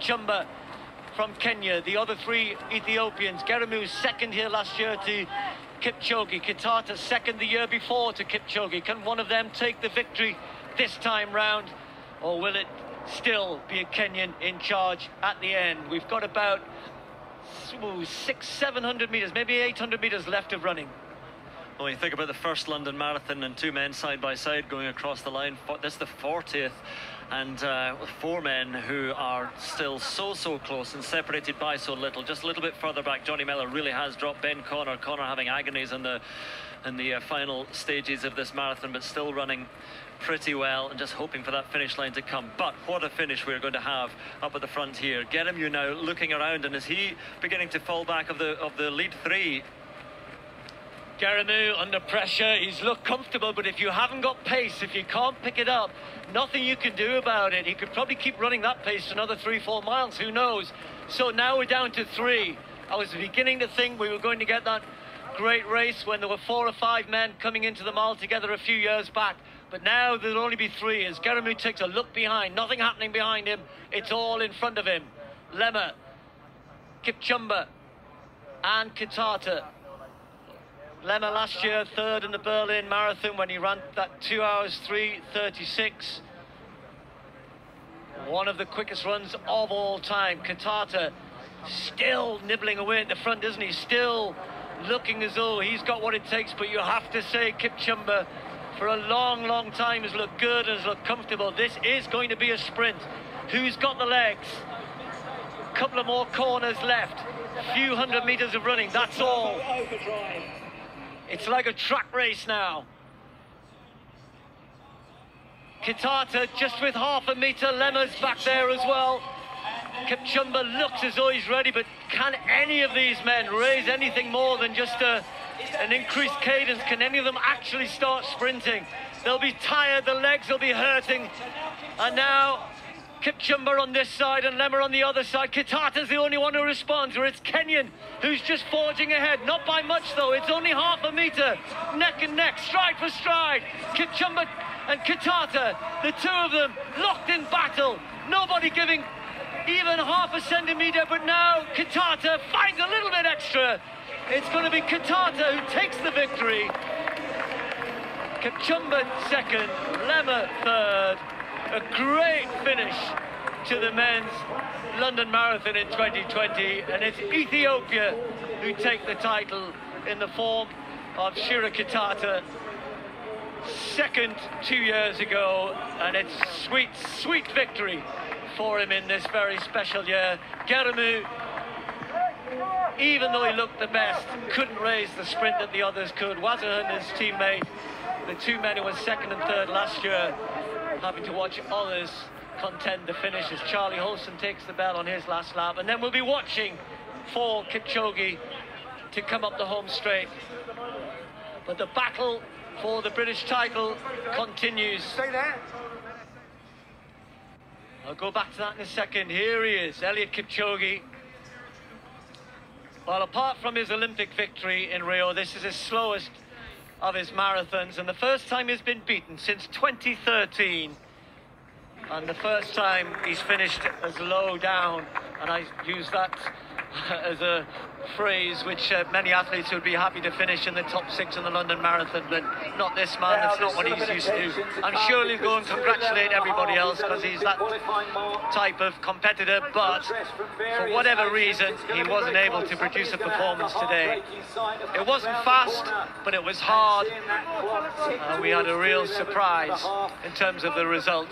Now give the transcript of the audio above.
Kipchumba from Kenya, the other three Ethiopians. Geramu second here last year to Kipchoge. Keytata second the year before to Kipchoge. Can one of them take the victory this time round, or will it still be a Kenyan in charge at the end? We've got about 600-700 meters, maybe 800 meters left of running. When you think about the first London Marathon and two men side by side going across the line, this is the 40th, and four men who are still so close and separated by so little. Just a little bit further back, Johnny Miller really has dropped Ben Connor having agonies in the final stages of this marathon, but still running pretty well and just hoping for that finish line to come. But what a finish we're going to have up at the front here. Geramu now looking around, and is he beginning to fall back of the lead three? Geramu under pressure, he's looked comfortable, but if you haven't got pace, if you can't pick it up, nothing you can do about it. He could probably keep running that pace for another 3-4 miles, who knows. So now we're down to 3. I was beginning to think we were going to get that great race when there were 4 or 5 men coming into the mile together a few years back, but now there'll only be 3 as Geramu takes a look behind. Nothing happening behind him, it's all in front of him. Lema, Kipchumba and Keytata. Lema last year third in the Berlin Marathon when he ran that 2 hours 3:36. One of the quickest runs of all time. Keytata still nibbling away at the front, isn't he? Still looking as though he's got what it takes, but you have to say Kipchumba for a long time has looked good and has looked comfortable. This is going to be a sprint. Who's got the legs? A couple of more corners left. A few hundred meters of running, that's all. It's like a track race now. Keytata just with half a meter. Lema's back there as well. Kipchumba looks as though he's ready, but can any of these men raise anything more than just an increased cadence? Can any of them actually start sprinting? They'll be tired, the legs will be hurting. And now Kipchumba on this side and Lema on the other side. Keytata's the only one who responds, or it's Kenyan who's just forging ahead. Not by much though, it's only half a meter. Neck and neck, stride for stride. Kipchumba and Keytata, the two of them locked in battle. Nobody giving even half a centimeter, but now Keytata finds a little bit extra. It's going to be Keytata who takes the victory. Kipchumba second, Lema third. A great finish to the men's London Marathon in 2020, and it's Ethiopia who take the title in the form of Shira Keytata. Second 2 years ago, and it's sweet victory for him in this very special year. Geramu, even though he looked the best, couldn't raise the sprint that the others could. Wazahan, his teammate, the two men who were second and third last year, having to watch others contend the finish as Charlie Holson takes the bell on his last lap. And then we'll be watching for Kipchoge to come up the home straight. But the battle for the British title continues. Stay there. I'll go back to that in a second. Here he is, Eliud Kipchoge. Well, apart from his Olympic victory in Rio, this is his slowest of his marathons, and the first time he's been beaten since 2013, and the first time he's finished as low down, and I use that as a phrase which many athletes would be happy to finish in the top 6 in the London Marathon, but not this man. That's not what he's used to. I'm sure he'll go and congratulate everybody else because he's that type of competitor, but for whatever reason he wasn't able to produce a performance today. It wasn't fast, but it was hard. We had a real surprise in terms of the result.